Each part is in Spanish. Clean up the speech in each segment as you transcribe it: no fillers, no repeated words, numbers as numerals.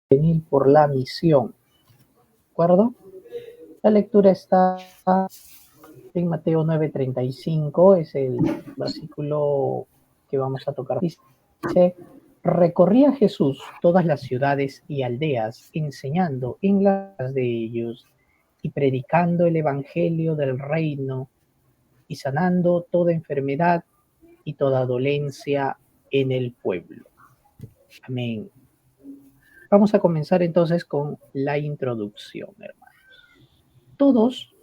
venir por la misión. ¿De acuerdo? La lectura está en Mateo 9:35, es el versículo que vamos a tocar. Dice, recorría Jesús todas las ciudades y aldeas, enseñando en las de ellos y predicando el evangelio del reino y sanando toda enfermedad y toda dolencia en el pueblo. Amén. Vamos a comenzar entonces con la introducción, hermanos. Todos,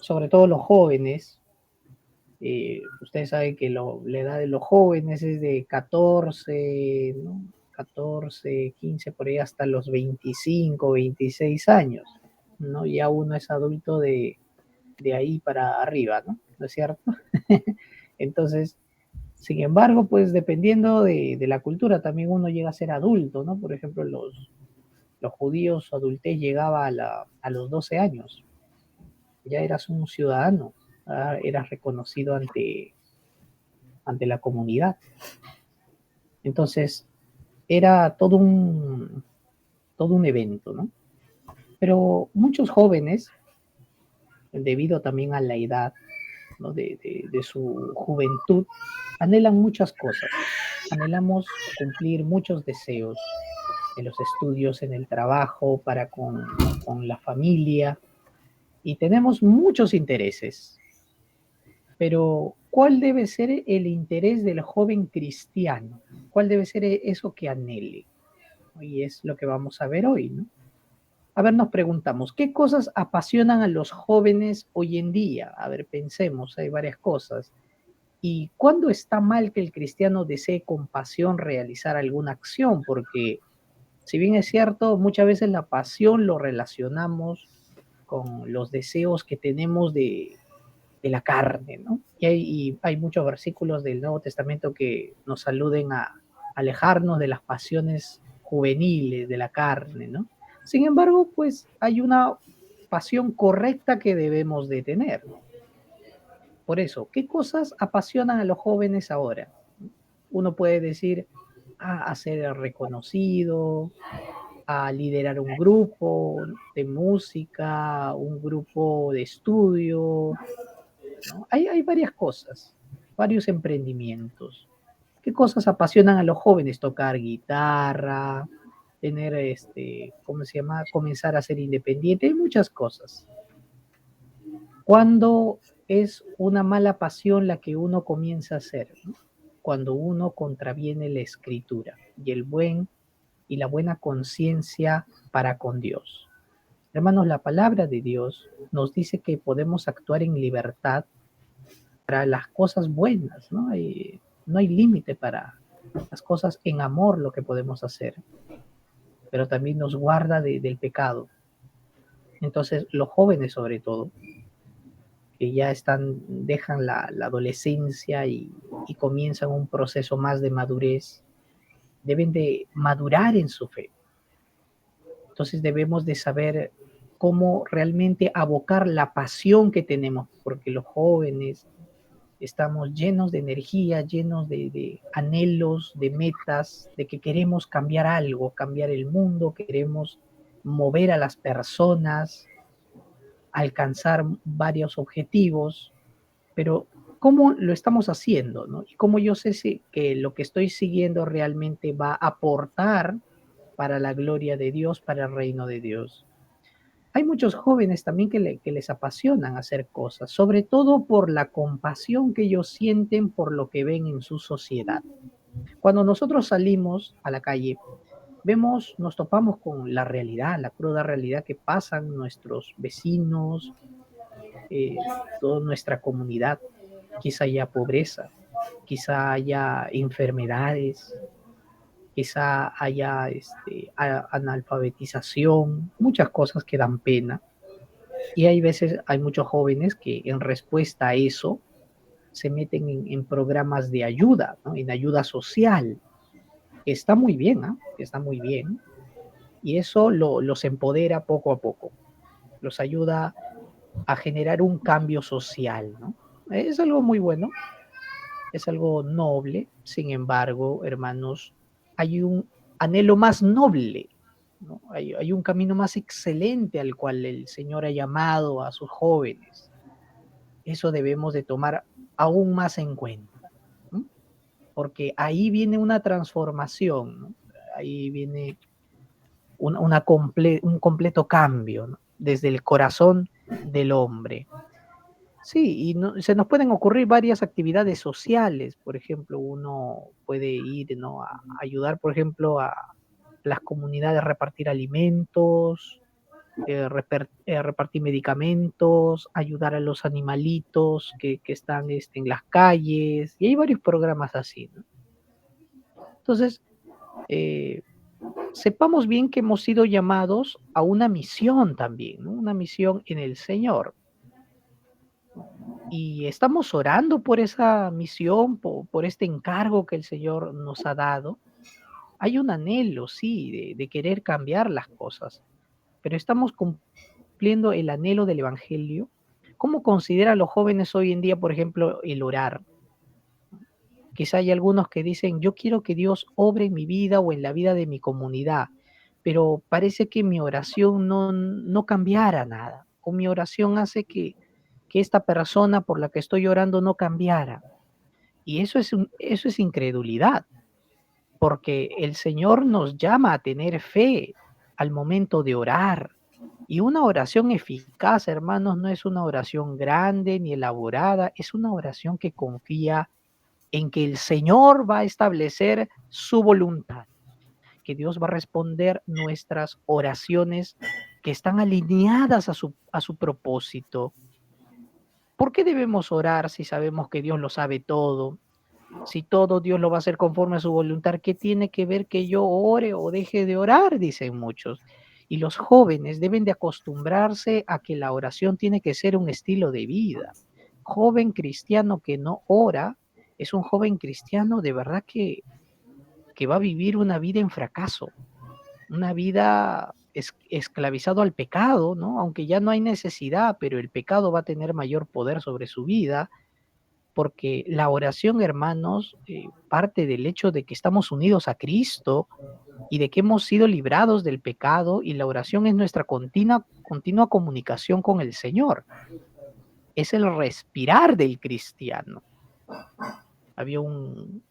sobre todo los jóvenes, ustedes saben que la edad de los jóvenes es de 14, ¿no? 14, 15, por ahí hasta los 25, 26 años, ¿no? Ya uno es adulto de ahí para arriba, ¿no? ¿No es cierto? Entonces, sin embargo, pues dependiendo de la cultura, también uno llega a ser adulto, ¿no? Por ejemplo, los judíos, su adultez llegaba a los 12 años, ya eras un ciudadano, eras reconocido ante la comunidad. Entonces, era todo un evento, ¿no? Pero muchos jóvenes, debido también a la edad, ¿no? de su juventud, anhelan muchas cosas. Anhelamos cumplir muchos deseos en los estudios, en el trabajo, para con la familia, y tenemos muchos intereses. Pero, ¿cuál debe ser el interés del joven cristiano? ¿Cuál debe ser eso que anhele? Y es lo que vamos a ver hoy, ¿no? A ver, nos preguntamos, ¿qué cosas apasionan a los jóvenes hoy en día? A ver, pensemos, hay varias cosas. ¿Y cuándo está mal que el cristiano desee con pasión realizar alguna acción? Porque, si bien es cierto, muchas veces la pasión lo relacionamos con los deseos que tenemos de la carne, ¿no? Y hay muchos versículos del Nuevo Testamento que nos aluden a alejarnos de las pasiones juveniles de la carne, ¿no? Sin embargo, pues hay una pasión correcta que debemos de tener. Por eso, ¿qué cosas apasionan a los jóvenes ahora? Uno puede decir a ser reconocido, a liderar un grupo de música, un grupo de estudio, ¿no? Hay varias cosas, varios emprendimientos. ¿Qué cosas apasionan a los jóvenes? Tocar guitarra, tener, ¿cómo se llama? Comenzar a ser independiente, hay muchas cosas. ¿Cuándo es una mala pasión la que uno comienza a hacer? ¿No? Cuando uno contraviene la escritura y la buena conciencia para con Dios. Hermanos, la palabra de Dios nos dice que podemos actuar en libertad para las cosas buenas, ¿no? No hay límite para las cosas en amor lo que podemos hacer, pero también nos guarda del pecado. Entonces, los jóvenes sobre todo, que ya dejan la adolescencia y comienzan un proceso más de madurez, deben de madurar en su fe. Entonces debemos de saber cómo realmente abocar la pasión que tenemos, porque los jóvenes estamos llenos de energía, llenos de anhelos, de metas, de que queremos cambiar algo, cambiar el mundo, queremos mover a las personas, alcanzar varios objetivos, pero ¿cómo lo estamos haciendo? ¿No? Y cómo yo sé que lo que estoy siguiendo realmente va a aportar para la gloria de Dios, para el reino de Dios. Hay muchos jóvenes también que les apasionan hacer cosas, sobre todo por la compasión que ellos sienten por lo que ven en su sociedad. Cuando nosotros salimos a la calle, nos topamos con la realidad, la cruda realidad que pasan nuestros vecinos, toda nuestra comunidad. Quizá haya pobreza, quizá haya enfermedades, quizá haya analfabetización, muchas cosas que dan pena. Y hay veces, hay muchos jóvenes que en respuesta a eso se meten en programas de ayuda, ¿no? En ayuda social, que está muy bien, ¿eh? Que está muy bien. Y eso los empodera poco a poco, los ayuda a generar un cambio social, ¿no? Es algo muy bueno, es algo noble. Sin embargo, hermanos, hay un anhelo más noble, ¿no? Hay un camino más excelente al cual el Señor ha llamado a sus jóvenes. Eso debemos de tomar aún más en cuenta, ¿no? Porque ahí viene una transformación, ¿no? Ahí viene un completo cambio, ¿no? Desde el corazón del hombre. Sí, y se nos pueden ocurrir varias actividades sociales, por ejemplo, uno puede ir, ¿no? A ayudar, por ejemplo, a las comunidades a repartir alimentos, repartir medicamentos, ayudar a los animalitos que están en las calles, y hay varios programas así, ¿no? Entonces, eh, sepamos bien que hemos sido llamados a una misión también, ¿no? Una misión en el Señor. Y estamos orando por esa misión, por este encargo que el Señor nos ha dado. Hay un anhelo, sí, de querer cambiar las cosas, pero estamos cumpliendo el anhelo del Evangelio. ¿Cómo consideran los jóvenes hoy en día, por ejemplo, el orar? Quizá hay algunos que dicen, yo quiero que Dios obre en mi vida o en la vida de mi comunidad, pero parece que mi oración no cambiara nada, o mi oración hace que esta persona por la que estoy orando no cambiara. Y eso es incredulidad, porque el Señor nos llama a tener fe al momento de orar. Y una oración eficaz, hermanos, no es una oración grande ni elaborada, es una oración que confía en que el Señor va a establecer su voluntad, que Dios va a responder nuestras oraciones que están alineadas a su propósito. ¿Por qué debemos orar si sabemos que Dios lo sabe todo? Si todo Dios lo va a hacer conforme a su voluntad, ¿qué tiene que ver que yo ore o deje de orar? Dicen muchos. Y los jóvenes deben de acostumbrarse a que la oración tiene que ser un estilo de vida. Joven cristiano que no ora es un joven cristiano de verdad que va a vivir una vida en fracaso, una vida esclavizado al pecado, ¿no? Aunque ya no hay necesidad, pero el pecado va a tener mayor poder sobre su vida, porque la oración, hermanos, parte del hecho de que estamos unidos a Cristo y de que hemos sido librados del pecado, y la oración es nuestra continua comunicación con el Señor. Es el respirar del cristiano. Había un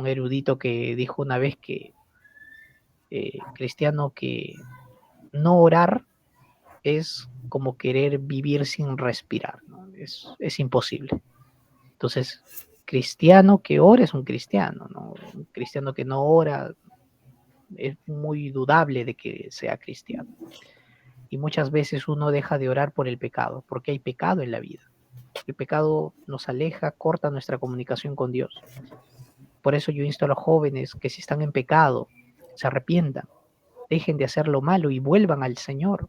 erudito que dijo una vez que cristiano que no orar es como querer vivir sin respirar, ¿no? Es imposible. Entonces, cristiano que ora es un cristiano, ¿no? Un cristiano que no ora es muy dudable de que sea cristiano. Y muchas veces uno deja de orar por el pecado, porque hay pecado en la vida. El pecado nos aleja, corta nuestra comunicación con Dios. Por eso yo insto a los jóvenes que si están en pecado, se arrepientan, dejen de hacer lo malo y vuelvan al Señor,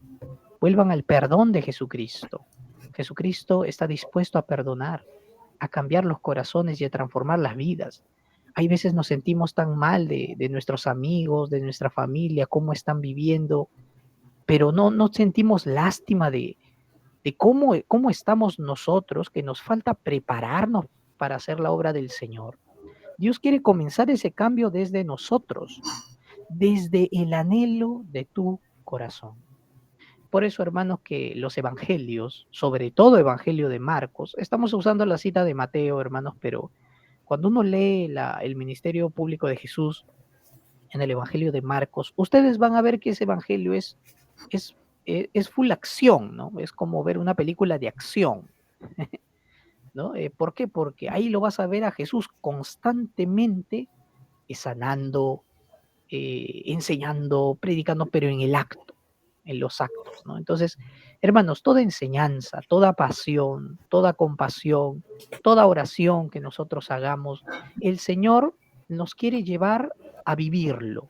vuelvan al perdón de Jesucristo. Jesucristo está dispuesto a perdonar, a cambiar los corazones y a transformar las vidas. Hay veces nos sentimos tan mal de nuestros amigos, de nuestra familia, cómo están viviendo, pero no sentimos lástima de cómo estamos nosotros, que nos falta prepararnos para hacer la obra del Señor. Dios quiere comenzar ese cambio desde nosotros, desde el anhelo de tu corazón. Por eso, hermanos, que los evangelios, sobre todo Evangelio de Marcos, estamos usando la cita de Mateo, hermanos, pero cuando uno lee el ministerio público de Jesús en el Evangelio de Marcos, ustedes van a ver que ese evangelio es, es full acción, ¿no? Es como ver una película de acción, ¿no? ¿Por qué? Porque ahí lo vas a ver a Jesús constantemente sanando, enseñando, predicando, pero en el acto, en los actos, ¿no? Entonces, hermanos, toda enseñanza, toda pasión, toda compasión, toda oración que nosotros hagamos, el Señor nos quiere llevar a vivirlo.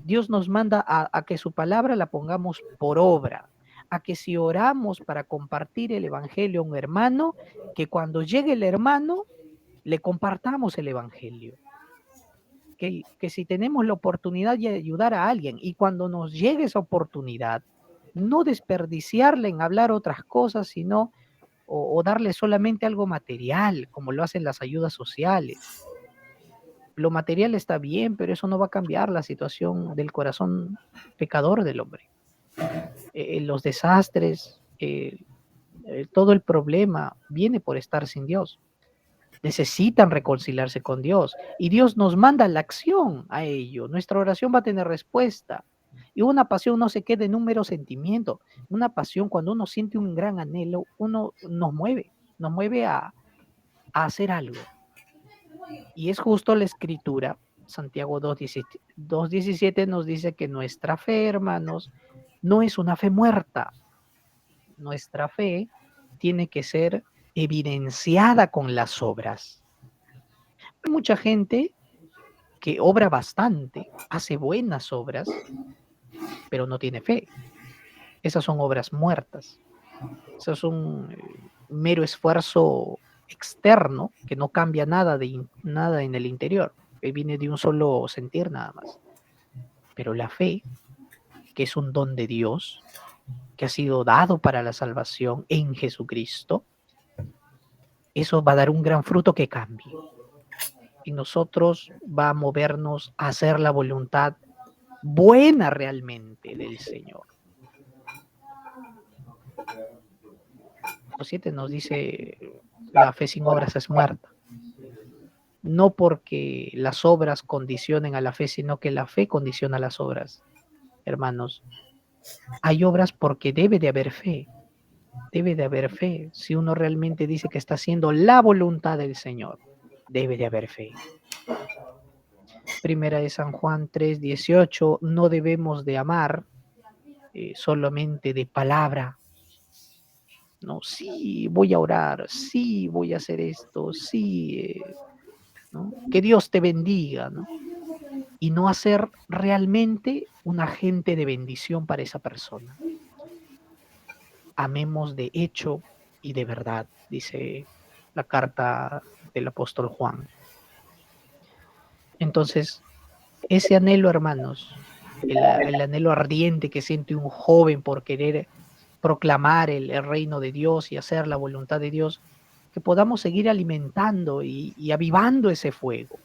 Dios nos manda a que su palabra la pongamos por obra, a que si oramos para compartir el Evangelio a un hermano, que cuando llegue el hermano, le compartamos el Evangelio. Que si tenemos la oportunidad de ayudar a alguien y cuando nos llegue esa oportunidad, no desperdiciarla en hablar otras cosas, sino o darle solamente algo material, como lo hacen las ayudas sociales. lo material está bien, pero eso no va a cambiar la situación del corazón pecador del hombre. Los desastres, todo el problema viene por estar sin Dios. Necesitan reconciliarse con Dios y Dios nos manda la acción a ello. Nuestra oración va a tener respuesta. Y una pasión no se queda en un mero sentimiento. Una pasión, cuando uno siente un gran anhelo, uno nos mueve a hacer algo. Y es justo la escritura, Santiago 2:17 nos dice que nuestra fe, hermanos, no es una fe muerta. Nuestra fe tiene que ser evidenciada con las obras. Hay mucha gente que obra bastante, hace buenas obras, pero no tiene fe. Esas son obras muertas. Eso es un mero esfuerzo externo que no cambia nada en el interior, que viene de un solo sentir nada más. Pero la fe, que es un don de Dios, que ha sido dado para la salvación en Jesucristo, eso va a dar un gran fruto que cambie. Y nosotros va a movernos a hacer la voluntad buena realmente del Señor. 7 nos dice, la fe sin obras es muerta. No porque las obras condicionen a la fe, sino que la fe condiciona las obras. Hermanos, hay obras porque debe de haber fe. Debe de haber fe. Si uno realmente dice que está haciendo la voluntad del Señor, debe de haber fe. Primera de San Juan 3:18, no debemos de amar solamente de palabra. No, sí, voy a orar, sí, voy a hacer esto, sí, ¿no? Que Dios te bendiga, ¿no? Y no hacer realmente un agente de bendición para esa persona. Amemos de hecho y de verdad, dice la carta del apóstol Juan. Entonces, ese anhelo, hermanos, el anhelo ardiente que siente un joven por querer proclamar el reino de Dios y hacer la voluntad de Dios, que podamos seguir alimentando y avivando ese fuego,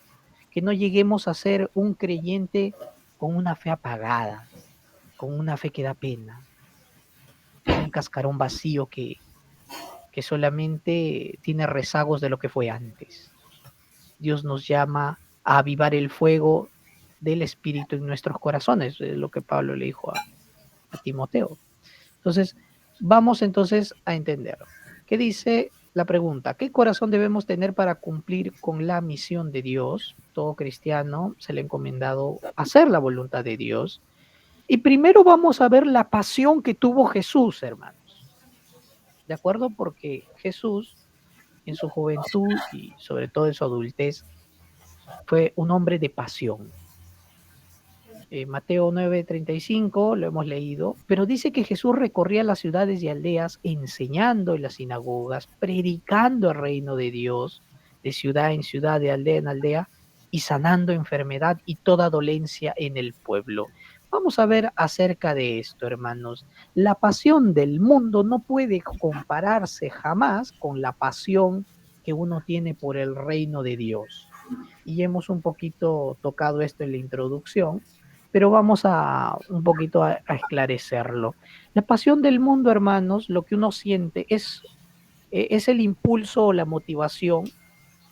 que no lleguemos a ser un creyente con una fe apagada, con una fe que da pena, un cascarón vacío que solamente tiene rezagos de lo que fue antes. Dios nos llama a avivar el fuego del Espíritu en nuestros corazones, es lo que Pablo le dijo a Timoteo. Entonces, vamos entonces a entender. ¿Qué dice la pregunta? ¿Qué corazón debemos tener para cumplir con la misión de Dios? Todo cristiano se le ha encomendado hacer la voluntad de Dios. Y primero vamos a ver la pasión que tuvo Jesús, hermanos. ¿De acuerdo? Porque Jesús, en su juventud y sobre todo en su adultez, fue un hombre de pasión. Mateo 9:35, lo hemos leído, pero dice que Jesús recorría las ciudades y aldeas enseñando en las sinagogas, predicando el reino de Dios, de ciudad en ciudad, de aldea en aldea, y sanando enfermedad y toda dolencia en el pueblo. Vamos a ver acerca de esto, hermanos. La pasión del mundo no puede compararse jamás con la pasión que uno tiene por el reino de Dios. Y hemos un poquito tocado esto en la introducción, pero vamos a un poquito a esclarecerlo. La pasión del mundo, hermanos, lo que uno siente es el impulso o la motivación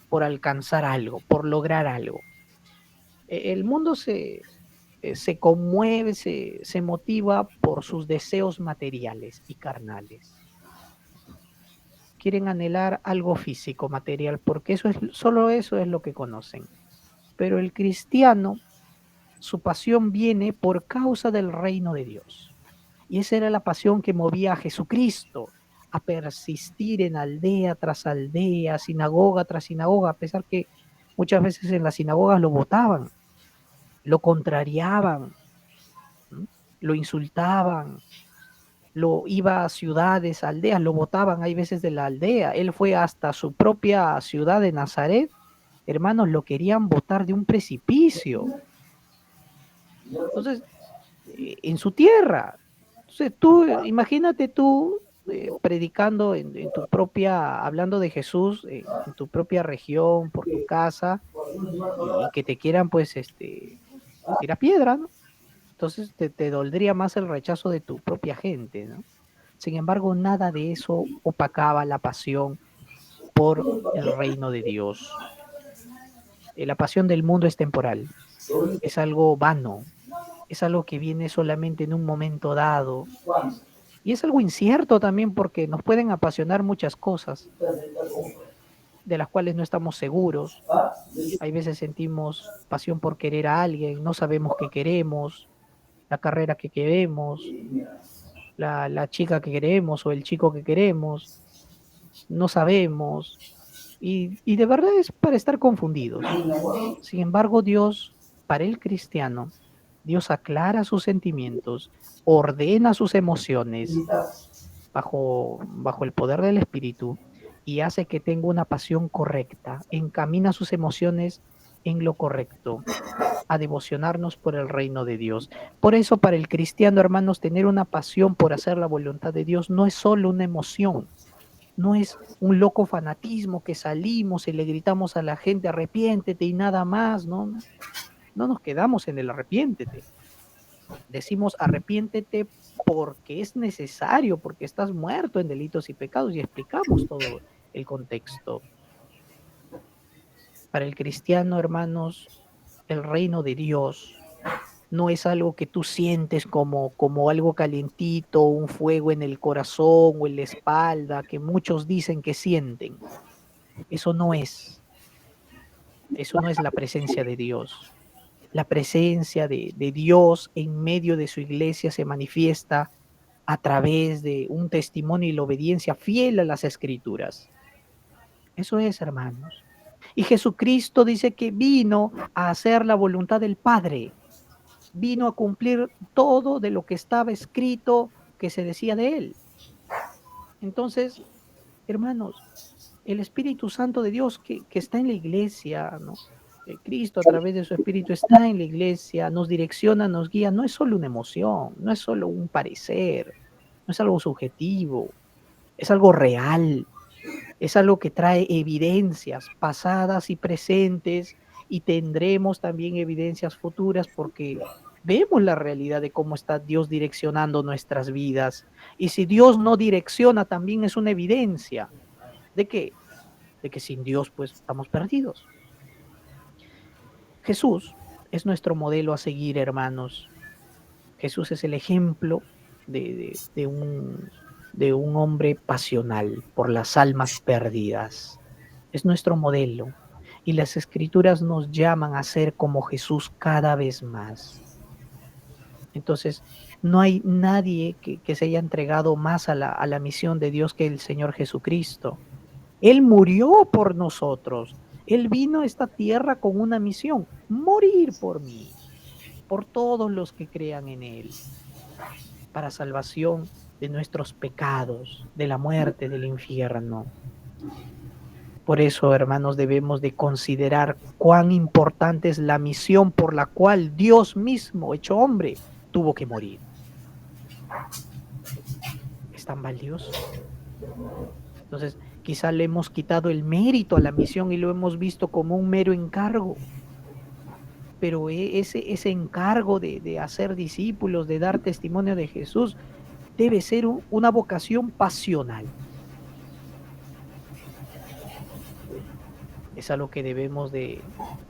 por alcanzar algo, por lograr algo. El mundo se conmueve, se motiva por sus deseos materiales y carnales. Quieren anhelar algo físico, material, porque solo eso es lo que conocen. Pero el cristiano, su pasión viene por causa del reino de Dios. Y esa era la pasión que movía a Jesucristo a persistir en aldea tras aldea, sinagoga tras sinagoga, a pesar que muchas veces en las sinagogas lo votaban, lo contrariaban, lo insultaban, lo iba a ciudades, aldeas, lo votaban, hay veces de la aldea. Él fue hasta su propia ciudad de Nazaret. Hermanos, lo querían botar de un precipicio. Entonces, en su tierra. Entonces, imagínate tú predicando en tu propia, hablando de Jesús en tu propia región, por tu casa, y que te quieran pues tirar piedra, ¿no? Entonces te doldría más el rechazo de tu propia gente, ¿no? Sin embargo, nada de eso opacaba la pasión por el reino de Dios. La pasión del mundo es temporal, es algo vano, es algo que viene solamente en un momento dado y es algo incierto también porque nos pueden apasionar muchas cosas de las cuales no estamos seguros. Hay veces sentimos pasión por querer a alguien, no sabemos qué queremos, la carrera que queremos, la chica que queremos o el chico que queremos, no sabemos. Y de verdad es para estar confundidos. Sin embargo, Dios, para el cristiano, Dios aclara sus sentimientos, ordena sus emociones bajo el poder del Espíritu y hace que tenga una pasión correcta, encamina sus emociones en lo correcto, a devocionarnos por el reino de Dios. Por eso para el cristiano, hermanos, tener una pasión por hacer la voluntad de Dios no es solo una emoción, no es un loco fanatismo que salimos y le gritamos a la gente arrepiéntete y nada más, no, no nos quedamos en el arrepiéntete. Decimos arrepiéntete porque es necesario, porque estás muerto en delitos y pecados y explicamos todo el contexto. Para el cristiano, hermanos, el reino de Dios no es algo que tú sientes como algo calientito, un fuego en el corazón o en la espalda, que muchos dicen que sienten. Eso no es, eso no es la presencia de Dios. La presencia de Dios en medio de su iglesia se manifiesta a través de un testimonio y la obediencia fiel a las escrituras. Eso es, hermanos. Y Jesucristo dice que vino a hacer la voluntad del Padre, vino a cumplir todo de lo que estaba escrito que se decía de él. Entonces, hermanos, el Espíritu Santo de Dios que está en la iglesia, ¿no? Cristo a través de su Espíritu está en la iglesia, nos direcciona, nos guía, no es solo una emoción, no es solo un parecer, no es algo subjetivo, es algo real, es algo que trae evidencias pasadas y presentes y tendremos también evidencias futuras porque vemos la realidad de cómo está Dios direccionando nuestras vidas. Y si Dios no direcciona, también es una evidencia de que, de que sin Dios pues estamos perdidos. Jesús es nuestro modelo a seguir, hermanos. Jesús es el ejemplo de un hombre pasional por las almas perdidas. Es nuestro modelo. Y las escrituras nos llaman a ser como Jesús cada vez más. Entonces, no hay nadie que se haya entregado más a la misión de Dios que el Señor Jesucristo. Él murió por nosotros. Él vino a esta tierra con una misión, morir por mí, por todos los que crean en Él, para salvación de nuestros pecados, de la muerte, del infierno. Por eso, hermanos, debemos de considerar cuán importante es la misión por la cual Dios mismo, hecho hombre, tuvo que morir. Es tan valioso. Entonces, quizá le hemos quitado el mérito a la misión y lo hemos visto como un mero encargo. Pero ese encargo de hacer discípulos, de dar testimonio de Jesús, debe ser una vocación pasional. Es algo que debemos de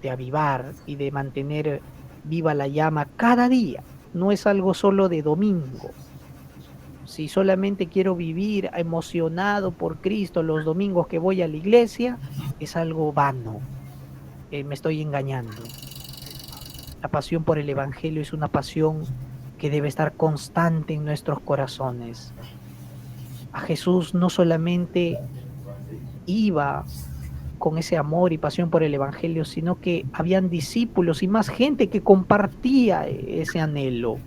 avivar y de mantener viva la llama cada día. No es algo solo de domingo. Si solamente quiero vivir emocionado por Cristo los domingos que voy a la iglesia, es algo vano. Me estoy engañando. La pasión por el Evangelio es una pasión que debe estar constante en nuestros corazones. A Jesús no solamente iba con ese amor y pasión por el Evangelio, sino que habían discípulos y más gente que compartía ese anhelo.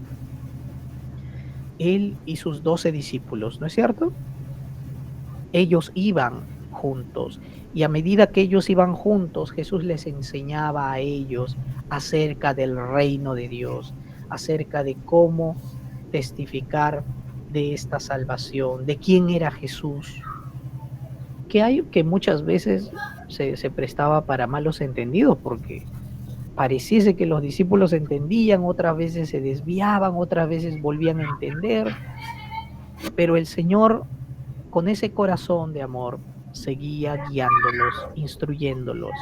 Él y sus 12 discípulos, ¿no es cierto? Ellos iban juntos y a medida que ellos iban juntos, Jesús les enseñaba a ellos acerca del reino de Dios, acerca de cómo testificar de esta salvación, de quién era Jesús, que muchas veces se prestaba para malos entendidos, porque pareciese que los discípulos entendían, otras veces se desviaban, otras veces volvían a entender, pero el Señor, con ese corazón de amor, seguía guiándolos, instruyéndolos,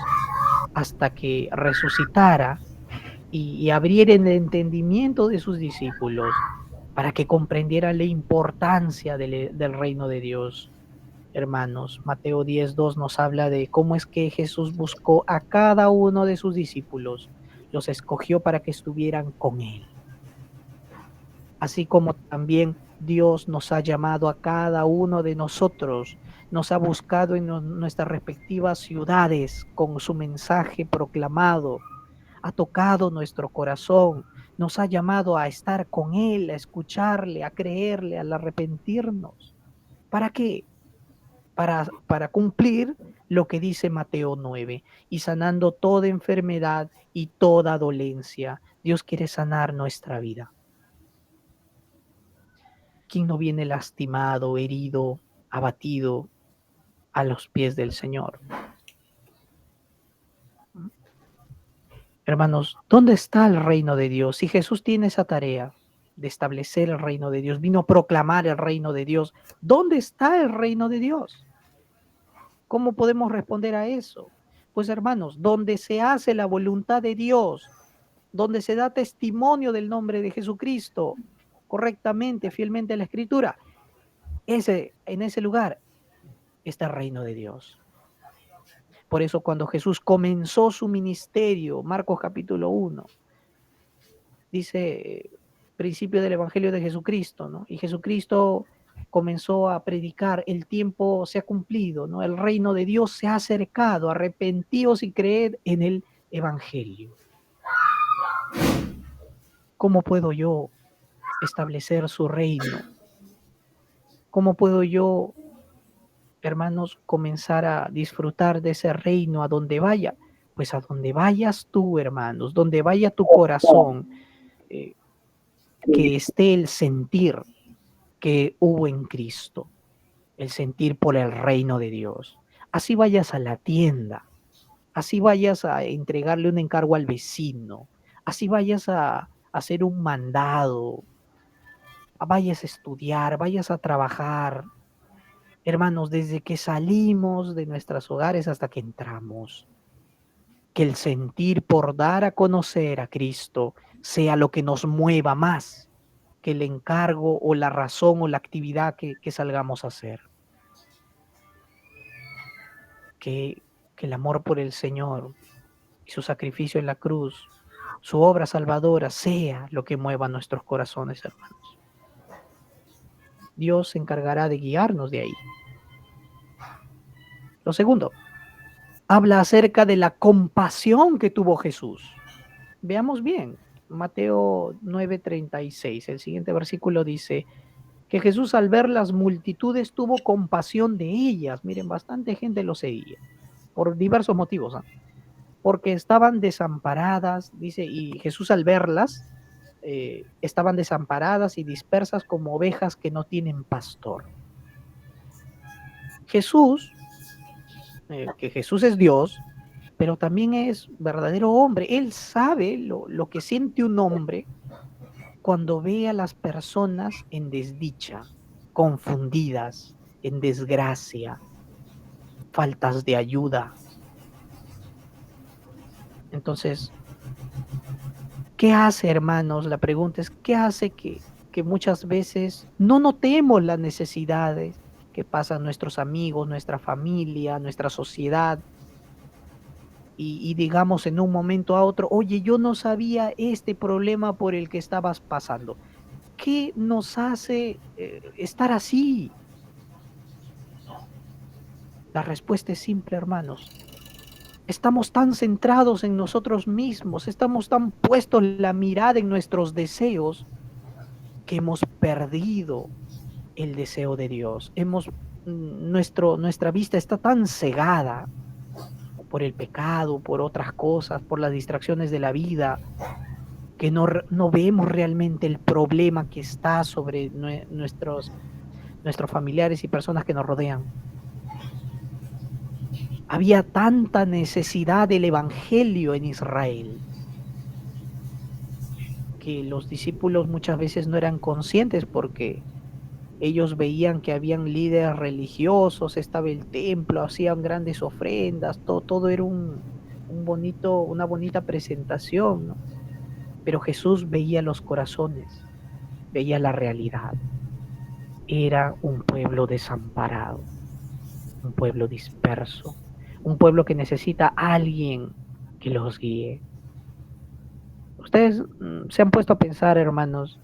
hasta que resucitara y abriera el entendimiento de sus discípulos para que comprendieran la importancia del reino de Dios. Hermanos, Mateo 10:2 nos habla de cómo es que Jesús buscó a cada uno de sus discípulos, los escogió para que estuvieran con Él. Así como también Dios nos ha llamado a cada uno de nosotros, nos ha buscado en nuestras respectivas ciudades con su mensaje proclamado, ha tocado nuestro corazón, nos ha llamado a estar con Él, a escucharle, a creerle, al arrepentirnos. ¿Para qué? Para cumplir lo que dice Mateo 9, y sanando toda enfermedad y toda dolencia. Dios quiere sanar nuestra vida. ¿Quién no viene lastimado, herido, abatido a los pies del Señor? Hermanos, ¿dónde está el reino de Dios? Si Jesús tiene esa tarea de establecer el reino de Dios, vino a proclamar el reino de Dios, ¿dónde está el reino de Dios? ¿Cómo podemos responder a eso? Pues hermanos, donde se hace la voluntad de Dios, donde se da testimonio del nombre de Jesucristo correctamente, fielmente a la Escritura, en ese lugar está el reino de Dios. Por eso cuando Jesús comenzó su ministerio, Marcos capítulo 1, dice principio del Evangelio de Jesucristo, ¿no? Y Jesucristo comenzó a predicar, el tiempo se ha cumplido, ¿no? El reino de Dios se ha acercado, arrepentíos y creed en el Evangelio. ¿Cómo puedo yo establecer su reino? ¿Cómo puedo yo, hermanos, comenzar a disfrutar de ese reino a donde vaya? Pues a donde vayas tú, hermanos, donde vaya tu corazón, que esté el sentir que hubo en Cristo, el sentir por el reino de Dios. Así vayas a la tienda, así vayas a entregarle un encargo al vecino, así vayas a hacer un mandado, vayas a estudiar, vayas a trabajar. Hermanos, desde que salimos de nuestros hogares hasta que entramos, que el sentir por dar a conocer a Cristo sea lo que nos mueva más que el encargo o la razón o la actividad que salgamos a hacer. Que el amor por el Señor y su sacrificio en la cruz, su obra salvadora, sea lo que mueva nuestros corazones, hermanos. Dios se encargará de guiarnos de ahí. Lo segundo, habla acerca de la compasión que tuvo Jesús. Veamos bien, Mateo 9:36, el siguiente versículo dice que Jesús, al ver las multitudes, tuvo compasión de ellas. Miren, bastante gente lo seguía, por diversos motivos, ¿eh? Porque estaban desamparadas, dice, y Jesús al verlas, estaban desamparadas y dispersas como ovejas que no tienen pastor. Jesús, que Jesús es Dios, pero también es verdadero hombre. Él sabe lo que siente un hombre cuando ve a las personas en desdicha, confundidas, en desgracia, faltas de ayuda. Entonces, ¿qué hace, hermanos? La pregunta es, ¿qué hace que muchas veces no notemos las necesidades que pasan nuestros amigos, nuestra familia, nuestra sociedad? Y digamos en un momento a otro, oye, yo no sabía este problema por el que estabas pasando. ¿Qué nos hace estar así? La respuesta es simple, hermanos. Estamos tan centrados en nosotros mismos, estamos tan puestos la mirada en nuestros deseos, que hemos perdido el deseo de Dios. Nuestra vista está tan cegada por el pecado, por otras cosas, por las distracciones de la vida, que no vemos realmente el problema que está sobre nuestros familiares y personas que nos rodean. Había tanta necesidad del evangelio en Israel que los discípulos muchas veces no eran conscientes porque ellos veían que habían líderes religiosos, estaba el templo, hacían grandes ofrendas, todo era una bonita presentación, ¿no? Pero Jesús veía los corazones, veía la realidad. Era un pueblo desamparado, un pueblo disperso, un pueblo que necesita a alguien que los guíe. Ustedes se han puesto a pensar, hermanos,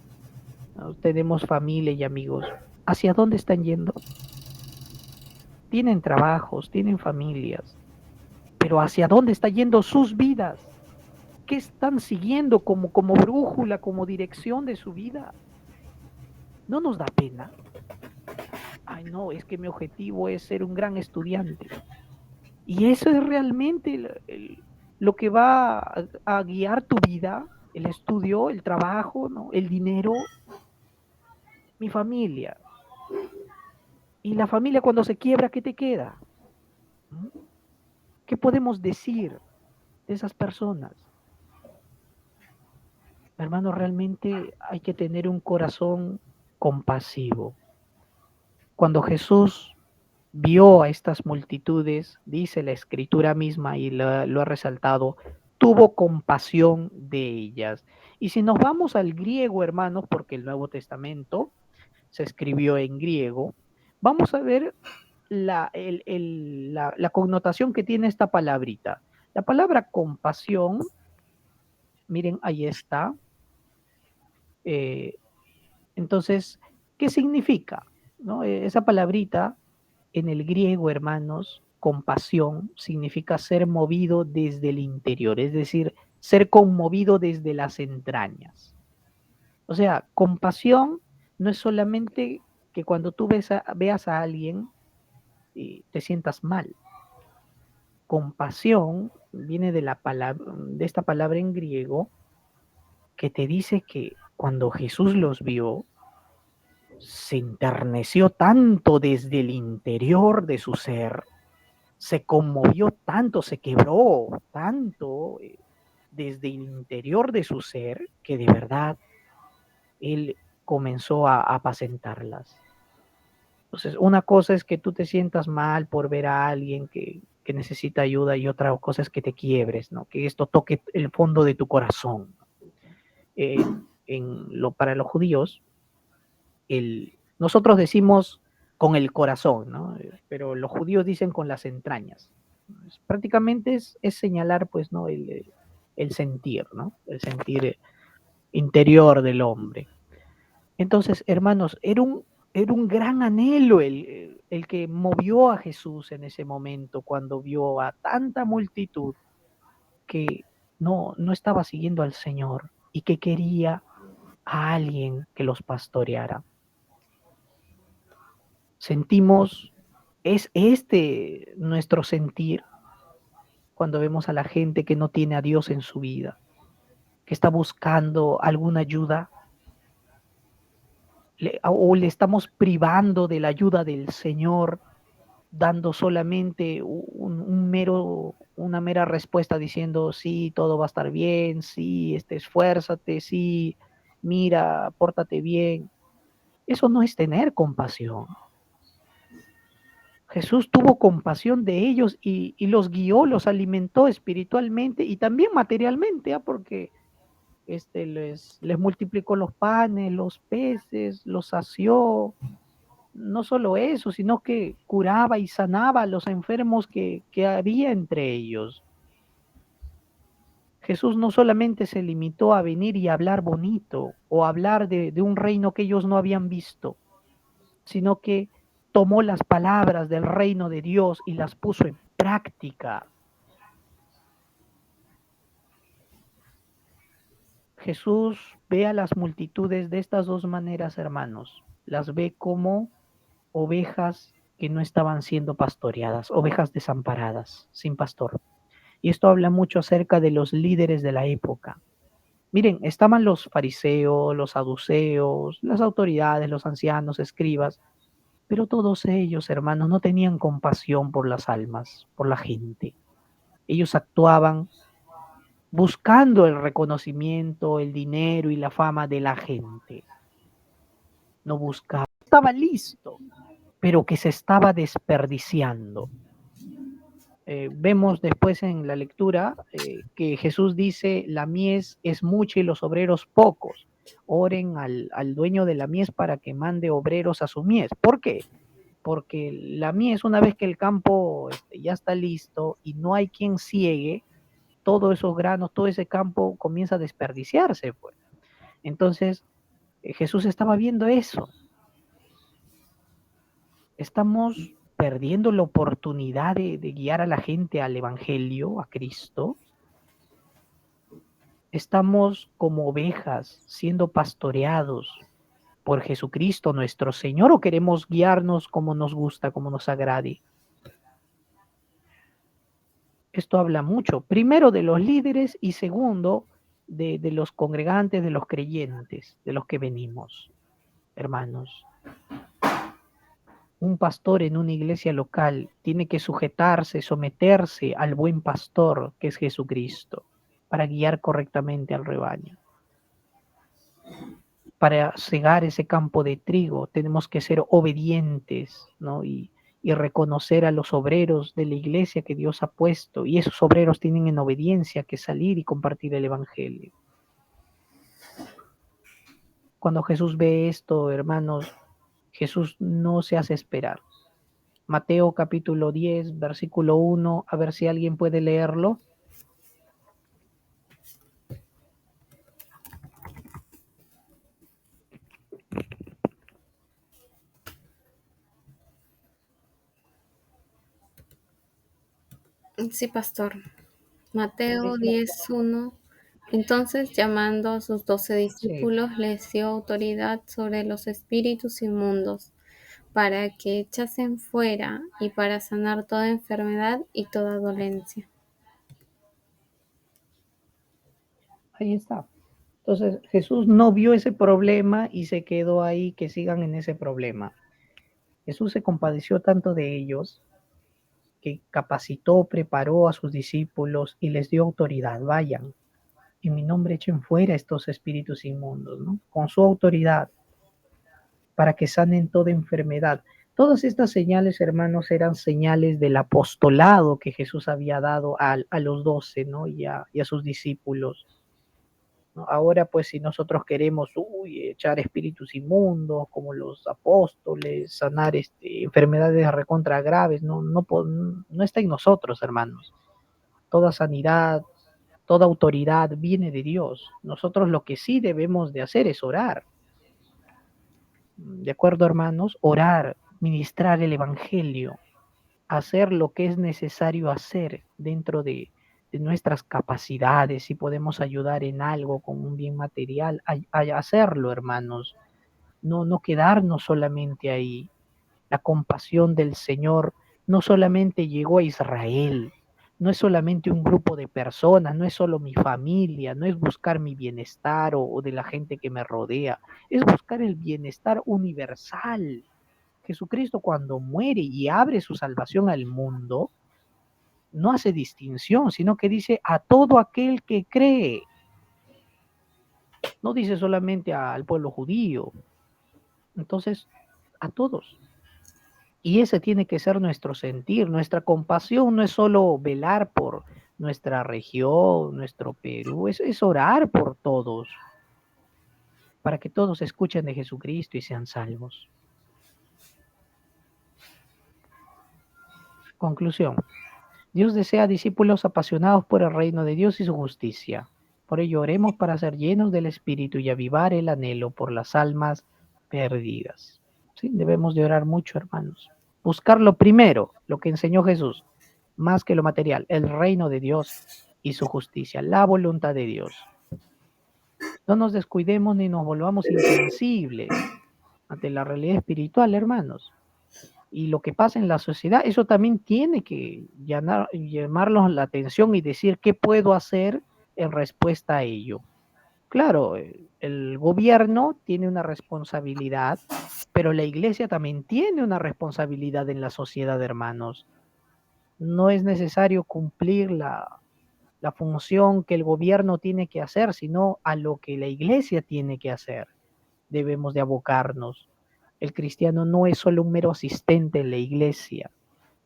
¿no? Tenemos familia y amigos. ¿Hacia dónde están yendo? Tienen trabajos, tienen familias, pero ¿hacia dónde están yendo sus vidas? ¿Qué están siguiendo como brújula, como dirección de su vida? ¿No nos da pena? Ay, no, es que mi objetivo es ser un gran estudiante. Y eso es realmente lo que va a guiar tu vida, el estudio, el trabajo, ¿no? El dinero, mi familia. Y la familia cuando se quiebra, ¿qué te queda? ¿Mm? ¿Qué podemos decir de esas personas? Hermano, realmente hay que tener un corazón compasivo. Cuando Jesús vio a estas multitudes, dice la escritura misma y lo ha resaltado, tuvo compasión de ellas. Y si nos vamos al griego, hermanos, porque el Nuevo Testamento se escribió en griego, vamos a ver la connotación que tiene esta palabrita. La palabra compasión, miren, ahí está. Eh, entonces, ¿qué significa? ¿No? Esa palabrita en el griego, hermanos, compasión significa ser movido desde el interior, es decir, ser conmovido desde las entrañas. O sea, compasión no es solamente que cuando tú veas a alguien te sientas mal. Compasión viene de esta palabra en griego que te dice que cuando Jesús los vio, se enterneció tanto desde el interior de su ser, se conmovió tanto, se quebró tanto desde el interior de su ser, que de verdad él comenzó a apacentarlas. Entonces, una cosa es que tú te sientas mal por ver a alguien que necesita ayuda y otra cosa es que te quiebres, ¿no? Que esto toque el fondo de tu corazón. Para los judíos, nosotros decimos con el corazón, ¿no? Pero los judíos dicen con las entrañas. Prácticamente es señalar, pues, ¿no? El sentir, ¿no? El sentir interior del hombre. Entonces, hermanos, era un gran anhelo el que movió a Jesús en ese momento cuando vio a tanta multitud que no estaba siguiendo al Señor y que quería a alguien que los pastoreara. Sentimos, es este nuestro sentir cuando vemos a la gente que no tiene a Dios en su vida, que está buscando alguna ayuda, o le estamos privando de la ayuda del Señor, dando solamente una mera respuesta diciendo, sí, todo va a estar bien, sí, esfuérzate, sí, mira, pórtate bien. Eso no es tener compasión. Jesús tuvo compasión de ellos y los guió, los alimentó espiritualmente y también materialmente, ¿ah? Porque les multiplicó los panes, los peces, los sació. No solo eso, sino que curaba y sanaba a los enfermos que había entre ellos. Jesús no solamente se limitó a venir y hablar bonito o hablar de un reino que ellos no habían visto, sino que tomó las palabras del reino de Dios y las puso en práctica. Jesús ve a las multitudes de estas dos maneras, hermanos. Las ve como ovejas que no estaban siendo pastoreadas, ovejas desamparadas, sin pastor. Y esto habla mucho acerca de los líderes de la época. Miren, estaban los fariseos, los saduceos, las autoridades, los ancianos, escribas, pero todos ellos, hermanos, no tenían compasión por las almas, por la gente. Ellos actuaban buscando el reconocimiento, el dinero y la fama de la gente. No buscaba, estaba listo, pero que se estaba desperdiciando. Vemos después en la lectura que Jesús dice, la mies es mucha y los obreros pocos. Oren al dueño de la mies para que mande obreros a su mies. ¿Por qué? Porque la mies, una vez que el campo ya está listo y no hay quien ciegue, todos esos granos, todo ese campo comienza a desperdiciarse, pues. Entonces, Jesús estaba viendo eso. Estamos perdiendo la oportunidad de guiar a la gente al Evangelio, a Cristo. Estamos como ovejas siendo pastoreados por Jesucristo nuestro Señor, o queremos guiarnos como nos gusta, como nos agrade. Esto habla mucho, primero de los líderes y segundo de los congregantes, de los creyentes, de los que venimos, hermanos. Un pastor en una iglesia local tiene que sujetarse, someterse al buen pastor que es Jesucristo, para guiar correctamente al rebaño. Para cegar ese campo de trigo tenemos que ser obedientes, ¿no? Y reconocer a los obreros de la iglesia que Dios ha puesto, y esos obreros tienen en obediencia que salir y compartir el Evangelio. Cuando Jesús ve esto, hermanos, Jesús no se hace esperar. Mateo capítulo 10, versículo 1, a ver si alguien puede leerlo. Sí, pastor. Mateo 10:1. Entonces, llamando a sus 12 Sí, discípulos, les dio autoridad sobre los espíritus inmundos, para que echasen fuera y para sanar toda enfermedad y toda dolencia. ahí está. Entonces Jesús no vio ese problema y se quedó ahí, que sigan en ese problema. Jesús se compadeció tanto de ellos que capacitó, preparó a sus discípulos y les dio autoridad. Vayan, en mi nombre echen fuera estos espíritus inmundos, ¿no? Con su autoridad, para que sanen toda enfermedad. Todas estas señales, hermanos, eran señales del apostolado que Jesús había dado a los 12, ¿no? Y a sus discípulos. ¿No? Ahora, pues, si nosotros queremos echar espíritus inmundos, como los apóstoles, sanar enfermedades recontra graves, no está en nosotros, hermanos. Toda sanidad, toda autoridad viene de Dios. Nosotros lo que sí debemos de hacer es orar. ¿De acuerdo, hermanos? Orar, ministrar el Evangelio, hacer lo que es necesario hacer dentro de nuestras capacidades. Si podemos ayudar en algo con un bien material, a hacerlo, hermanos. No quedarnos solamente ahí. La compasión del Señor no solamente llegó a Israel, no es solamente un grupo de personas, no es solo mi familia, no es buscar mi bienestar o de la gente que me rodea, es buscar el bienestar universal. Jesucristo, cuando muere y abre su salvación al mundo, no hace distinción, sino que dice a todo aquel que cree. No dice solamente al pueblo judío, entonces a todos. Y ese tiene que ser nuestro sentir. Nuestra compasión no es solo velar por nuestra región, nuestro Perú, es orar por todos, para que todos escuchen de Jesucristo y sean salvos. Conclusión. Dios desea discípulos apasionados por el reino de Dios y su justicia. Por ello oremos para ser llenos del Espíritu y avivar el anhelo por las almas perdidas. ¿Sí? Debemos de orar mucho, hermanos. Buscar lo primero, lo que enseñó Jesús, más que lo material, el reino de Dios y su justicia, la voluntad de Dios. No nos descuidemos ni nos volvamos insensibles ante la realidad espiritual, hermanos. Y lo que pasa en la sociedad, eso también tiene que llamarnos la atención y decir qué puedo hacer en respuesta a ello. Claro, el gobierno tiene una responsabilidad, pero la iglesia también tiene una responsabilidad en la sociedad, hermanos. No es necesario cumplir la función que el gobierno tiene que hacer, sino a lo que la iglesia tiene que hacer. Debemos de abocarnos. El cristiano no es solo un mero asistente en la iglesia.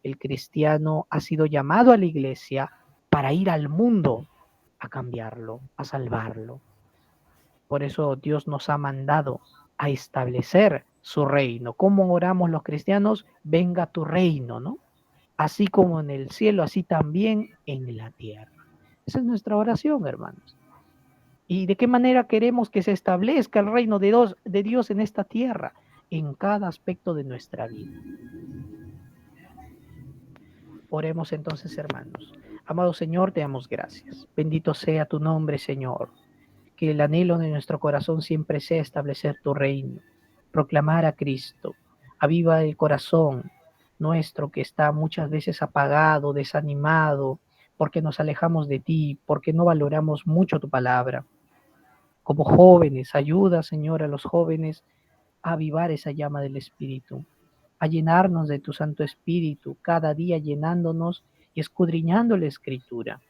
El cristiano ha sido llamado a la iglesia para ir al mundo a cambiarlo, a salvarlo. Por eso Dios nos ha mandado a establecer su reino. ¿Cómo oramos los cristianos? Venga tu reino, ¿no? Así como en el cielo, así también en la tierra. Esa es nuestra oración, hermanos. ¿Y de qué manera queremos que se establezca el reino de Dios en esta tierra? En cada aspecto de nuestra vida. Oremos entonces, hermanos. Amado Señor, te damos gracias. Bendito sea tu nombre, Señor. Que el anhelo de nuestro corazón siempre sea establecer tu reino, proclamar a Cristo. Aviva el corazón nuestro que está muchas veces apagado, desanimado, porque nos alejamos de ti, porque no valoramos mucho tu palabra. Como jóvenes, ayuda, Señor, a los jóvenes a avivar esa llama del Espíritu, a llenarnos de tu Santo Espíritu, cada día llenándonos y escudriñando la Escritura.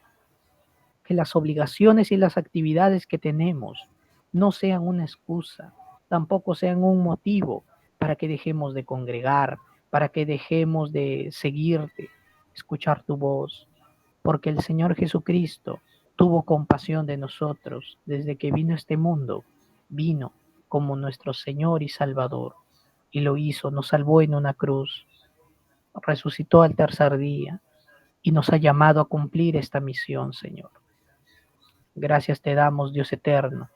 Que las obligaciones y las actividades que tenemos no sean una excusa, tampoco sean un motivo para que dejemos de congregar, para que dejemos de seguirte, escuchar tu voz, porque el Señor Jesucristo tuvo compasión de nosotros desde que vino a este mundo, vino como nuestro Señor y Salvador, y lo hizo, nos salvó en una cruz, resucitó al tercer día y nos ha llamado a cumplir esta misión, Señor. Gracias te damos, Dios eterno.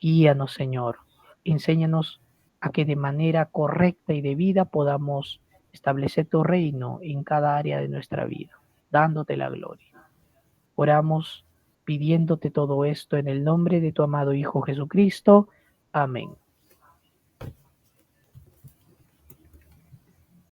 Guíanos, Señor. Enséñanos a que de manera correcta y debida podamos establecer tu reino en cada área de nuestra vida, dándote la gloria. Oramos pidiéndote todo esto en el nombre de tu amado Hijo Jesucristo. Amén.